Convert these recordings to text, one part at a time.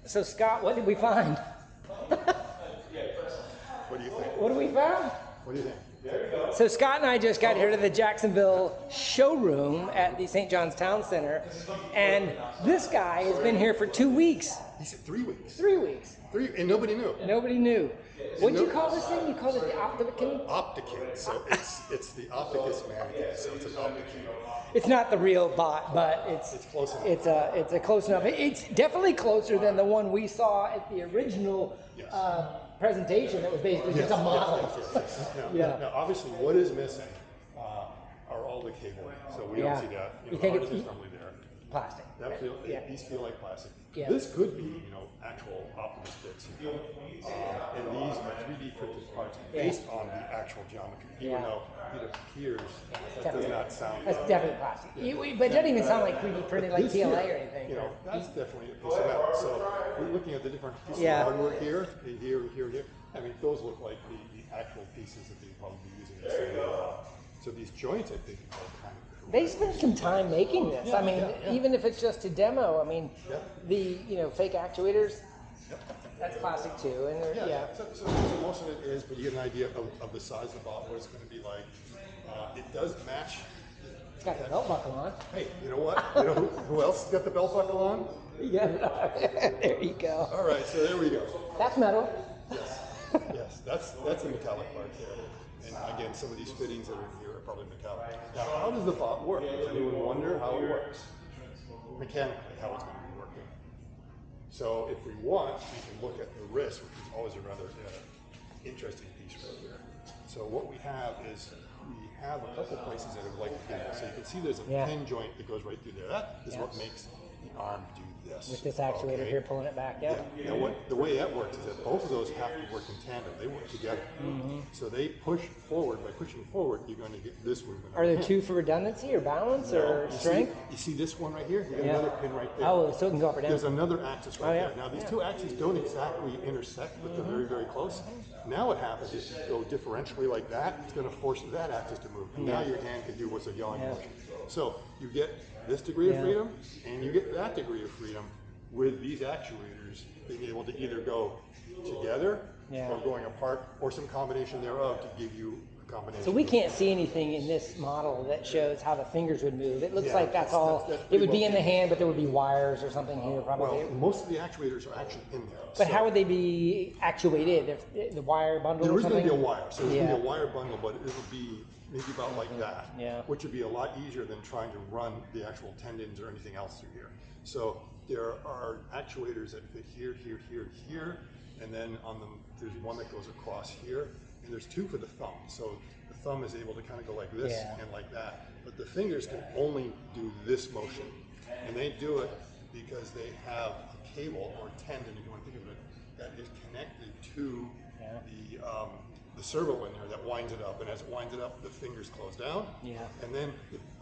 So Scott, what did we find? What do you think? What did we found? What do you think? So Scott and I just got here to the Jacksonville showroom at the St. John's Town Center, and this guy has been here for 2 weeks. He said 3 weeks. 3 weeks. And nobody knew. Nobody knew. What'd you call this thing? You called it the Optimus? Optikin. So it's the Optimus Mannequin. So it's an Optikin. It's not the real bot, but it's close enough. It's a close enough. It's definitely closer than the one we saw at the original presentation. That was basically just a model. Now, obviously, what is missing are all the cabling. So we don't see that. You think it's it's probably there. Plastic. These feel like plastic. Yeah. This could be, actual Optimus bits. And these are 3D printed parts based on the actual geometry. Even though it appears that does not sound. That's definitely plastic. But it doesn't even sound like 3D printed like TLA or anything. That's definitely a piece of metal. So we're looking at the different pieces of hardware here. I mean, those look like the actual pieces that they'd probably be using. So these joints, I think, are kind of. They spent some time making this. I mean, even if it's just a demo. I mean, the fake actuators. That's plastic too, and So most of it is, but you get an idea of the size of the bot, what it's going to be like. It does match. It's got the belt buckle on. Hey, you know what? You know who else got the belt buckle on? Yeah, there you go. All right, so there we go. That's metal. Yes, that's the metallic part there. And again, some of these fittings that are in here are probably metallic. Now, how does the bot work? Does anyone wonder how it works? Mechanically, how it's going to be working. So if we want, we can look at the wrist, which is always a rather interesting piece right here. So what we have is we have a couple places that I would like to get. So you can see there's a pin joint that goes right through there. That is what makes the arm do this. With this actuator here pulling it back, Now the way that works is that both of those have to work in tandem. They work together. So they push forward. By pushing forward, you're going to get this movement. Are there two for redundancy or balance or strength? You see this one right here? You got another pin right there. Oh, so it can go up or down. There's another axis right there. Now these two axes don't exactly intersect, but they're very, very close. Now what happens is you go differentially like that, it's going to force that axis to move. And now your hand can do what's a yawing motion. So you get this degree of freedom, and you get that degree of freedom with these actuators being able to either go together or going apart, or some combination thereof to give you a combination. So we can't see anything in this model that shows how the fingers would move. It looks like that's all. It would be in the hand, but there would be wires or something here probably. Well, most of the actuators are actually in there. But how would they be actuated? If the wire bundle or something? There is going to be a wire. So there's going to be a wire bundle, but it would be maybe about like that, which would be a lot easier than trying to run the actual tendons or anything else through here. So there are actuators that fit here, here, here, here, and then on them there's one that goes across here, and there's two for the thumb. So the thumb is able to kind of go like this and like that, but the fingers can only do this motion, and they do it because they have a cable or tendon, if you want to think of it, that is connected to the servo in there that winds it up, and as it winds it up, the fingers close down. And then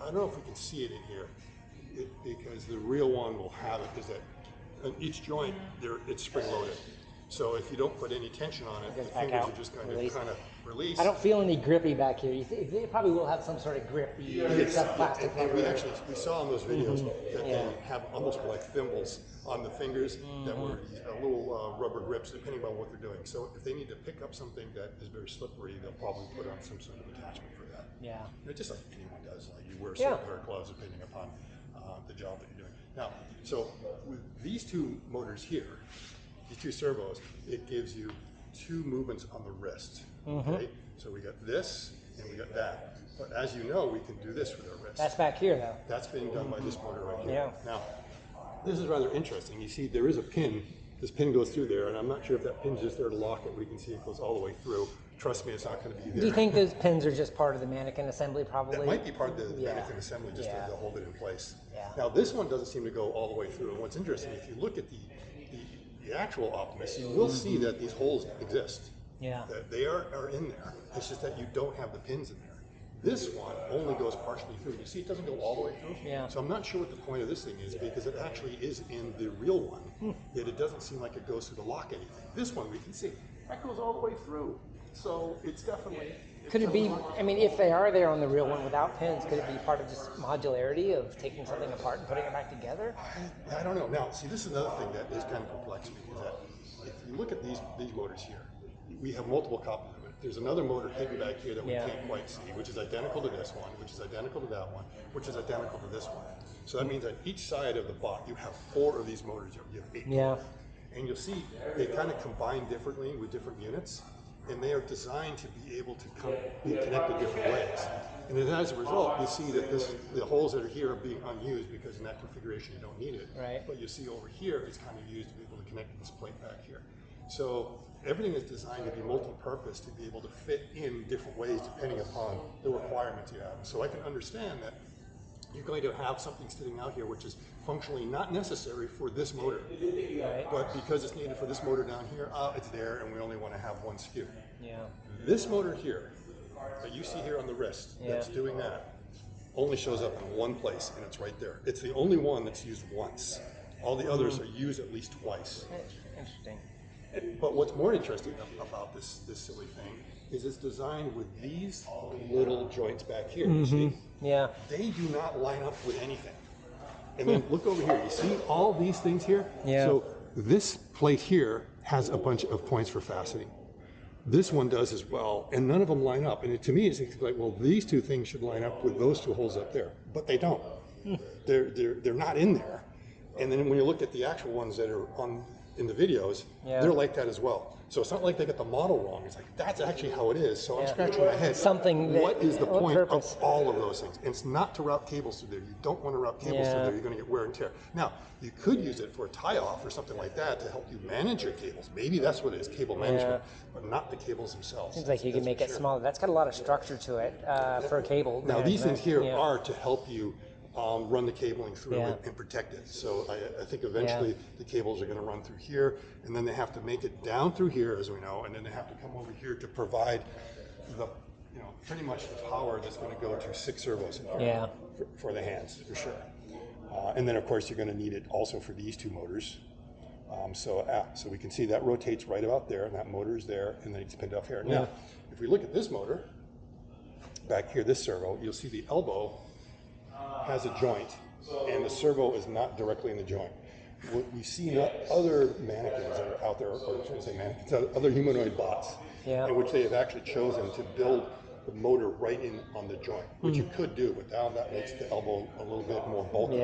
I don't know if we can see it in here, because the real one will have it, is that on each joint it's spring loaded. So if you don't put any tension on it, the fingers are just going to kind of release. I don't feel any grippy back here. It probably will have some sort of grip. Plastic. And we saw in those videos that they have almost like thimbles on the fingers that were little rubber grips, depending on what they're doing. So if they need to pick up something that is very slippery, they'll probably put on some sort of attachment for that. Just like anyone does. Like you wear a certain pair of gloves depending upon the job that you're doing. Now, so with these two motors here, these two servos, it gives you two movements on the wrist. Okay? So we got this and we got that. But as you know, we can do this with our wrist. That's back here though. That's being done by this motor right here. Now, this is rather interesting. You see there is a pin. This pin goes through there, and I'm not sure if that pin's just there to lock it. We can see it goes all the way through. Trust me, it's not going to be there. Do you think those pins are just part of the mannequin assembly probably? That might be part of the mannequin assembly just to hold it in place. Now this one doesn't seem to go all the way through. And what's interesting, if you look at the actual Optimus, you will see that these holes exist. That they are in there. It's just that you don't have the pins in there. This one only goes partially through. You see it doesn't go all the way through? So I'm not sure what the point of this thing is, because it actually is in the real one, yet it doesn't seem like it goes through the lock anything. This one we can see. That goes all the way through. So it's definitely Could it be, I mean, if they are there on the real one without pins, could it be part of just modularity of taking something apart and putting it back together? I don't know. Now, see, this is another thing that is kind of perplexing me, is that if you look at these motors here, we have multiple copies of it. There's another motor hidden back here that we can't quite see, which is identical to this one, which is identical to that one, which is identical to this one. So that means on each side of the bot, you have 4 of these motors. You have 8 motors. And you'll see they kind of combine differently with different units, and they are designed to be able to be connected different ways. And then as a result, you see that the holes that are here are being unused because in that configuration you don't need it. Right. But you see over here, it's kind of used to be able to connect this plate back here. So everything is designed to be multi-purpose, to be able to fit in different ways depending upon the requirements you have. So I can understand that you're going to have something sitting out here which is functionally not necessary for this motor. Right. But because it's needed for this motor down here, it's there, and we only want to have one SKU. Yeah. This motor here, that you see here on the wrist, that's doing that, only shows up in one place, and it's right there. It's the only one that's used once. All the others are used at least twice. Interesting. But what's more interesting about this silly thing is it's designed with these little joints back here, you see? Yeah. They do not line up with anything. And then look over here, you see all these things here? Yeah. So this plate here has a bunch of points for fastening. This one does as well, and none of them line up. And to me, it's like, well, these 2 things should line up with those 2 holes up there, but they don't. They're not in there. And then when you look at the actual ones that are in the videos, they're like that as well. So it's not like they got the model wrong. It's like, that's actually how it is. So I'm scratching my head. What is the point of all of those things? And it's not to route cables through there. You don't want to route cables through there. You're going to get wear and tear. Now, you could use it for a tie-off or something like that to help you manage your cables. Maybe that's what it is, cable management, but not the cables themselves. Seems like you can make it smaller. That's got a lot of structure to it for a cable. Now, these things here are to help you run the cabling through it and protect it. So I think eventually the cables are going to run through here, and then they have to make it down through here, as we know, and then they have to come over here to provide the, pretty much the power that's going to go to 6 servos in here for the hands, for sure. And then, of course, you're going to need it also for these 2 motors. So we can see that rotates right about there, and that motor is there, and then it's pinned off here. Now, if we look at this motor, back here, this servo, you'll see the elbow has a joint, and the servo is not directly in the joint. What we see in other mannequins that are out there, or I shouldn't say mannequins, other humanoid bots, in which they have actually chosen to build the motor right in on the joint, which you could do, but now that makes the elbow a little bit more bulky.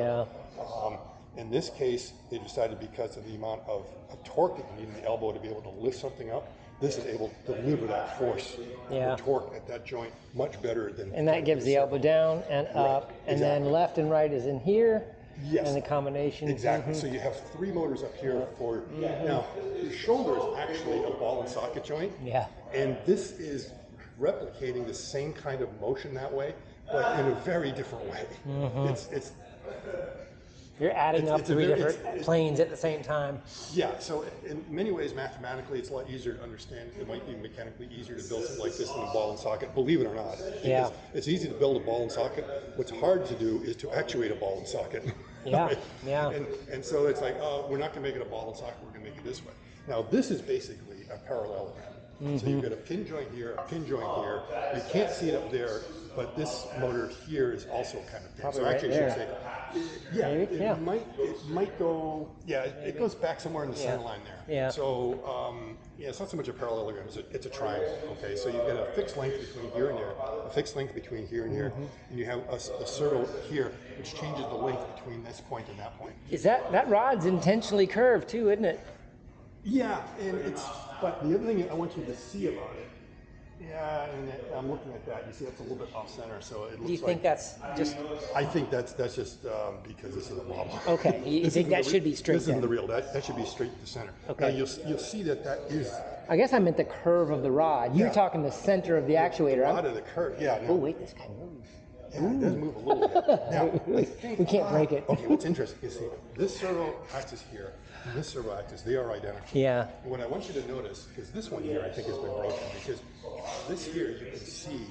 In this case, they decided because of the amount of torque that you need in the elbow to be able to lift something up, this is able to deliver that force, the torque at that joint much better than. And that gives the elbow down and up, and then left and right is in here. Yes. And the combination. Exactly. So you have 3 motors up here for. Now, your shoulder is actually a ball and socket joint. Yeah. And this is replicating the same kind of motion that way, but in a very different way. It's You're adding up 3 different planes at the same time. Yeah, so in many ways, mathematically, it's a lot easier to understand. It might be mechanically easier to build something like this than a ball and socket, believe it or not. It's easy to build a ball and socket. What's hard to do is to actuate a ball and socket. And so it's like, oh, we're not going to make it a ball and socket, we're going to make it this way. Now, this is basically a parallelogram. So you've got a pin joint here, a pin joint here. You can't see it up there, but this motor here is also kind of thin. So actually, I should say, it might go, it goes back somewhere in the center line there. So, it's not so much a parallelogram, it's a triangle, okay? So you've got a fixed length between here and there, a fixed length between here and here, and you have a servo here, which changes the length between this point and that point. Is that rod's intentionally curved too, isn't it? Yeah, and but the other thing I want you to see about it, and I'm looking at that, you see that's a little bit off center, so it looks like. Do you think that's just? I think that's just because this is a model. Okay, you think that should be straight? This isn't the real, that should be straight to the center. Okay. Now you'll see that is. I guess I meant the curve of the rod. You're talking the center of the actuator. The rod of the curve, No. Oh wait, this guy moves. Yeah, it does move a little bit. Now, we can't break it. Okay, what's interesting is see, this servo axis here and this servo axis, they are identical. Yeah. And what I want you to notice, because this one here I think has been broken, because this here you can see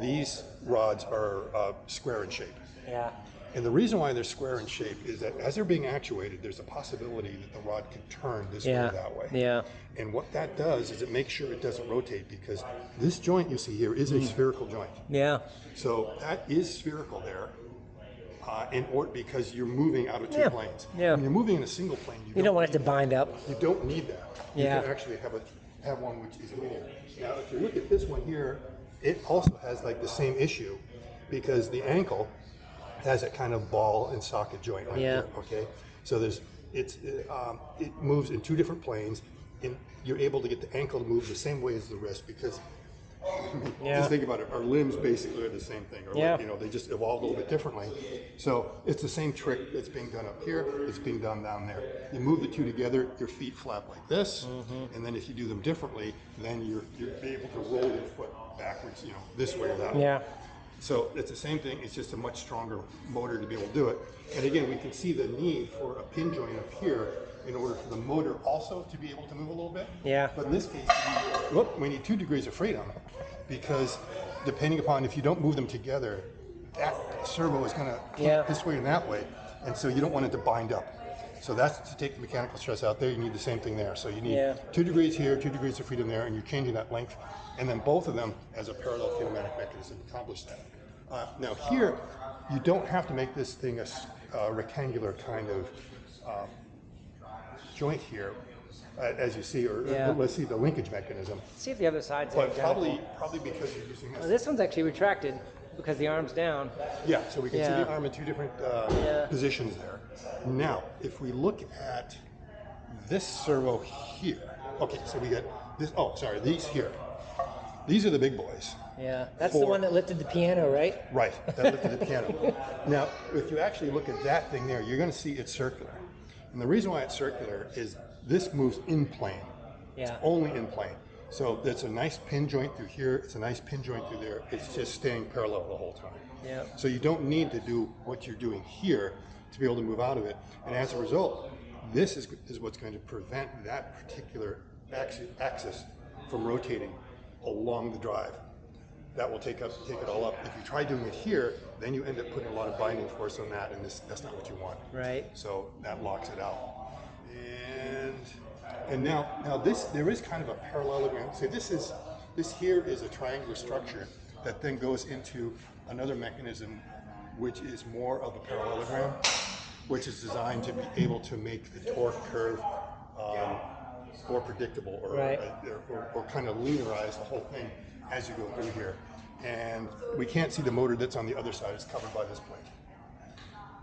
these rods are square in shape. Yeah. And the reason why they're square in shape is that as they're being actuated, there's a possibility that the rod can turn this way or that way. Yeah. And what that does is it makes sure it doesn't rotate, because this joint you see here is a spherical joint. Yeah. So that is spherical there, because you're moving out of two planes. Yeah. When you're moving in a single plane, You don't want it to bind up. You don't need that. You Yeah. can actually have one which is linear. Now, if you look at this one here, it also has like the same issue, because the ankle has that kind of ball and socket joint right here. Okay, so it moves in two different planes, and you're able to get the ankle to move the same way as the wrist, because just think about it, our limbs basically are the same thing, or they just evolved a little bit differently. So it's the same trick that's being done up here, it's being done down there. You move the two together, your feet flap like this, and then if you do them differently, then you're able to roll your foot backwards, this way or that way. Yeah. So it's the same thing, it's just a much stronger motor to be able to do it. And again, we can see the need for a pin joint up here in order for the motor also to be able to move a little bit. Yeah. But in this case, we need 2 degrees of freedom, because depending upon if you don't move them together, that servo is going to point this way and that way, and so you don't want it to bind up. So that's to take the mechanical stress out there. You need the same thing there. So you need 2 degrees here, 2 degrees of freedom there, and you're changing that length. And then both of them, as a parallel kinematic mechanism, accomplish that. Now here, you don't have to make this thing a rectangular kind of joint here, as you see, or let's see the linkage mechanism. See if the other side's But probably because you're using this. Well, this one's actually retracted because the arm's down. Yeah, so we can see the arm in 2 different positions there. Now, if we look at this servo here, okay, so we got this. Oh, sorry, these here. These are the big boys. Yeah, that's the one that lifted the piano, right? Right, that lifted the piano. Now, if you actually look at that thing there, you're going to see it's circular. And the reason why it's circular is this moves in plane. It's only in plane. So it's a nice pin joint through here, it's a nice pin joint through there. It's just staying parallel the whole time. Yeah. So you don't need to do what you're doing here to be able to move out of it. And as a result, this is what's going to prevent that particular axis from rotating along the drive. That will take it all up. If you try doing it here, then you end up putting a lot of binding force on that, and that's not what you want. Right. So that locks it out. And now there is kind of a parallelogram. So this here is a triangular structure that then goes into another mechanism, which is more of a parallelogram, which is designed to be able to make the torque curve more predictable, or kind of linearize the whole thing as you go through here. And we can't see the motor that's on the other side. It's covered by this plate.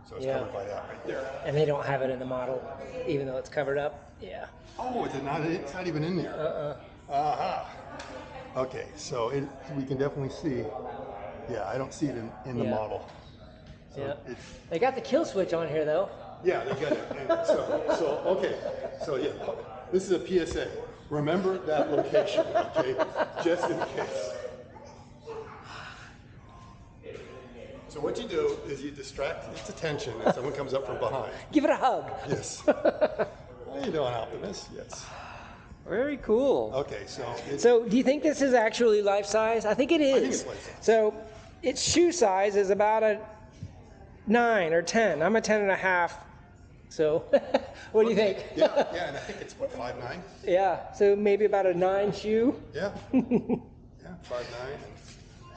So it's covered by that right there. And they don't have it in the model, even though it's covered up? Yeah. Oh, it's not even in there. Okay, so we can definitely see. Yeah, I don't see it in the model. So they got the kill switch on here, though. Yeah, they got it. And so this is a PSA. Remember that location, okay? Just in case. So what you do is you distract its attention and someone comes up from behind. Give it a hug. Yes. How you doing, Optimus? Yes. Very cool. Okay, so do you think this is actually life size? I think it is. I think it's life size. So its shoe size is about a 9 or 10. I'm a 10.5. So what do you think? Yeah, and I think it's what, 5'9"? Yeah, so maybe about a 9 shoe. Yeah. Yeah, 5'9",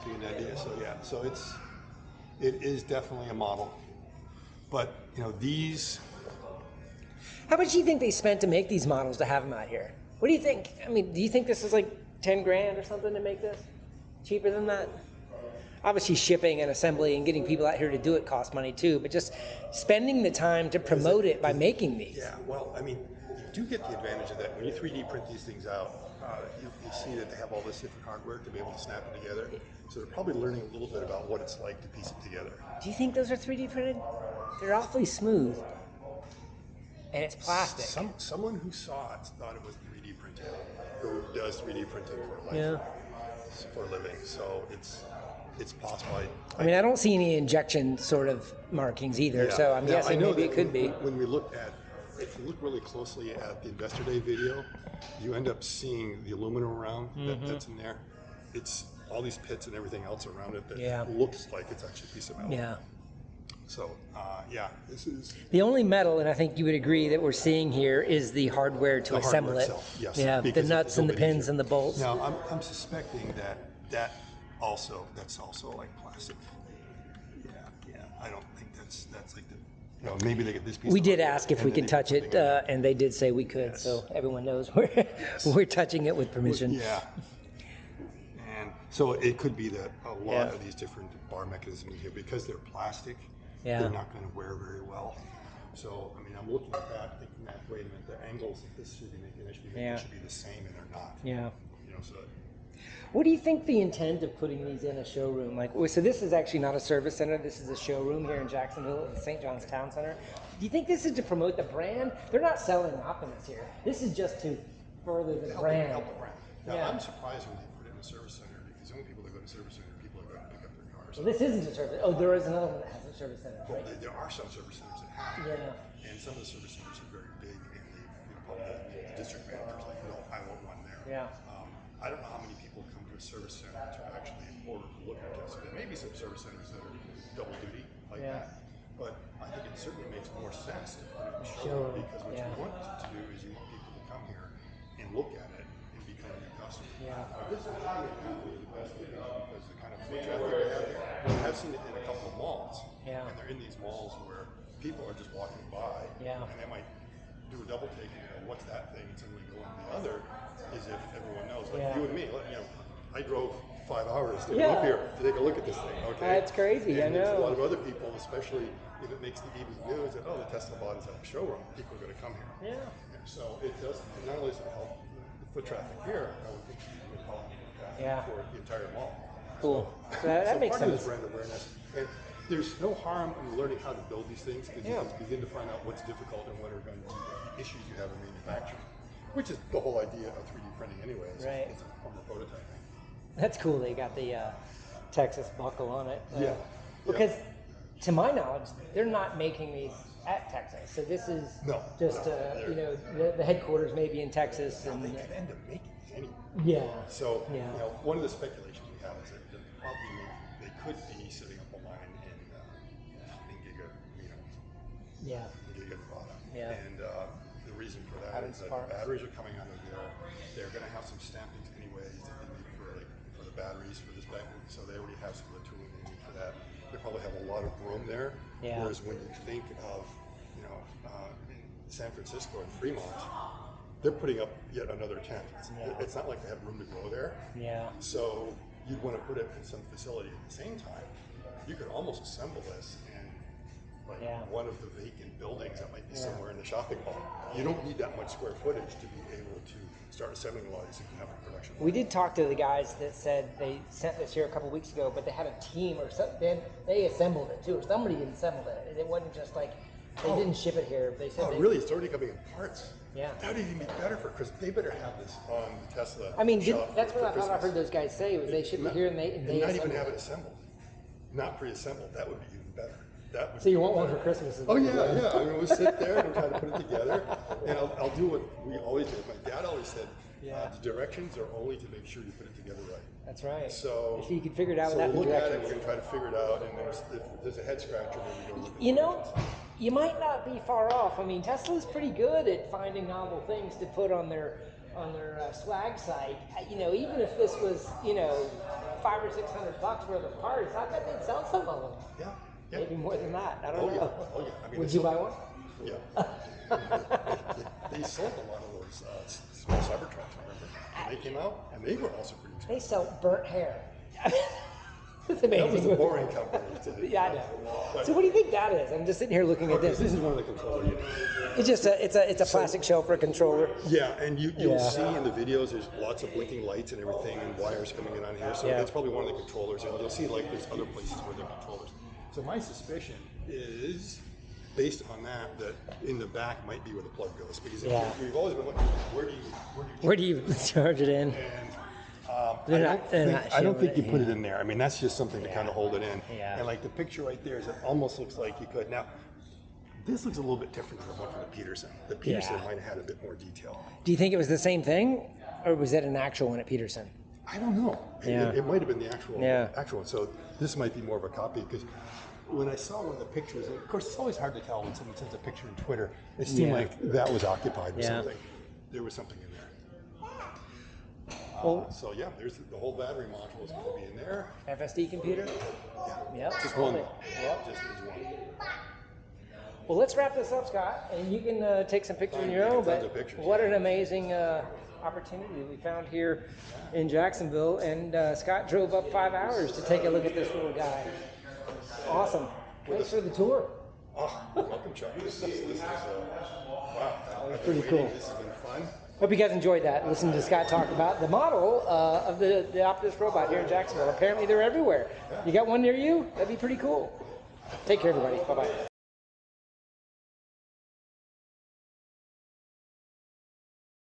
to get an idea. So it is definitely a model. But these. How much do you think they spent to make these models to have them out here? What do you think? I mean, do you think this is like 10 grand or something to make this? Cheaper than that? Obviously shipping and assembly and getting people out here to do it costs money too, but just spending the time to promote it by making these. Yeah, well, I mean, you do get the advantage of that. When you 3D print these things out, you see that they have all this different hardware to be able to snap it together. So they're probably learning a little bit about what it's like to piece it together. Do you think those are 3D printed? They're awfully smooth. And it's plastic. Someone who saw it thought it was 3D printed, who does 3D printing for a living. So it's possible. I mean, I don't see any injection sort of markings either, so I'm guessing maybe it could be. When we look at, if you look really closely at the Investor Day video, you end up seeing the aluminum around that's in there. It's all these pits and everything else around it that looks like it's actually a piece of metal. Yeah. So yeah, this is the only metal, and I think you would agree that we're seeing here is the hardware to assemble it. Itself, yes. Yeah, the nuts and the pins easier. and the bolts. Now I'm suspecting that's also like plastic. Yeah. I don't think that's like the. Maybe they get this piece. We did ask if we could touch it, and they did say we could. Yes. So everyone knows we're touching it with permission. Yeah. And so it could be that a lot of these different bar mechanisms here, because they're plastic, they're not going to wear very well. So, I mean, I'm looking at that, thinking that, wait a minute, the angles that this should be making, they should be the same, and they're not. Yeah. So. What do you think the intent of putting these in a showroom? Like, so this is actually not a service center. This is a showroom here in Jacksonville at the St. John's Town Center. Do you think this is to promote the brand? They're not selling Optimus here. This is just to further the brand. Help the brand. Now, I'm surprised when they put it in a service center, because the only people that go to service center are people that go to pick up their cars. Well, this isn't a service. Oh, there is another one that has a service center. Well, there are some service centers that have it. And some of the service centers are very big, and the district managers like, no, I want one there. Yeah. I don't know how many people come to a service center to actually order to look at Tesla. There may be some service centers that are double duty like that, but I think it certainly makes more sense to put it in the showroom, because what you want to do is you want people to come here and look at it and become your customer. This is probably the best thing, because the kind of foot traffic we have here, I've seen it in a couple of malls, and they're in these malls where people are just walking by, and they might do a double take and what's that thing, and suddenly go on the other, as if everyone knows, like you and me. I drove 5 hours to come up here to take a look at this thing. Okay, that's crazy. And I know. There's a lot of other people, especially if it makes the evening news, that the Tesla bot is at the showroom. People are going to come here. And so it does. Not only does it help the foot traffic here, I would think it would help for the entire mall. Cool. So that makes part sense. of this brand awareness, and there's no harm in learning how to build these things, because you can begin to find out what's difficult and what are going to be the issues you have in manufacturing, which is the whole idea of 3D printing anyway. It's a form of prototyping. That's cool. They got the Texas buckle on it. Because to my knowledge, they're not making these at Texas. So this is just the headquarters maybe in Texas. And they could end up making these anyway. So one of the speculations we have is that probably they could be setting up a line in Giga, in Giga Nevada. And the reason for that is that the batteries are coming out of there. They're going to have some stampings anyways that they need for the batteries for this battery. So they already have some of the tooling they need for that. They probably have a lot of room there. Whereas when you think of in San Francisco and Fremont, they're putting up yet another tent. It's not like they have room to grow there. So you'd want to put it in some facility at the same time. You could almost assemble this in one of the vacant buildings that might be somewhere in the shopping mall. You don't need that much square footage to be able to start assembling a lot of these and have a production. We did talk to the guys that said they sent this here a couple weeks ago, but they had a team or something. They assembled it too, or somebody assembled it. It wasn't just like they didn't ship it here. They said really? It's already coming in parts. That would even be better because they better have this on the Tesla. I mean, that's what I thought I heard those guys say was they ship it here and they not even have it assembled, not pre-assembled. That would be even better. So you want one for Christmas? Oh yeah. I mean, we'll sit there and we'll try to put it together, and I'll do what we always do. My dad always said, the directions are only to make sure you put it together right. That's right. So you can figure it out without the look directions. at it, we're going to try to figure it out, and if there's a head scratcher, maybe go look at it. You might not be far off. I mean, Tesla's pretty good at finding novel things to put on their swag site. Even if this was $500 or $600 worth of parts, I bet they'd sell some of them. Maybe more than that. I don't know. I mean, would you buy one? Yeah. They sold a lot of those small Cybertrucks, remember? When they came out, and they were also pretty expensive. They sell burnt hair. It's amazing. That was a boring company. I know. So what do you think that is? I'm just sitting here looking at this. This is one of the controller units. It's just it's a plastic shell for a controller. Yeah, and you'll see in the videos there's lots of blinking lights and everything and wires coming in on here. So it's probably one of the controllers, and you'll see like there's other places where they're controllers. So my suspicion is, based on that in the back might be where the plug goes, because we've always been looking at where do you charge it in? And I don't think you put it in there. I mean, that's just something to kind of hold it in. And like the picture right there, it almost looks like you could. Now, this looks a little bit different than the one from the Peterson. The Peterson might have had a bit more detail. Do you think it was the same thing, or was that an actual one at Peterson? I don't know. It might have been the actual one. So this might be more of a copy, because when I saw one of the pictures, and of course it's always hard to tell when someone sends a picture on Twitter. It seemed like that was occupied with something. There was something in there. So yeah, there's the whole battery module is going to be in there. FSD computer? Yeah. Yep. Just one. Yep. Just as one. Well, let's wrap this up, Scott, and you can take some pictures on your own, but what an amazing opportunity we found here in Jacksonville, and Scott drove up 5 hours to take a look at this little guy. Awesome. Thanks for the tour. Oh, welcome, Chuck. This is wow. That's pretty cool. This has been fun. Hope you guys enjoyed that. Listen to Scott talk about the model of the Optimus robot here in Jacksonville. Apparently they're everywhere. You got one near you? That'd be pretty cool. Take care, everybody. Bye-bye.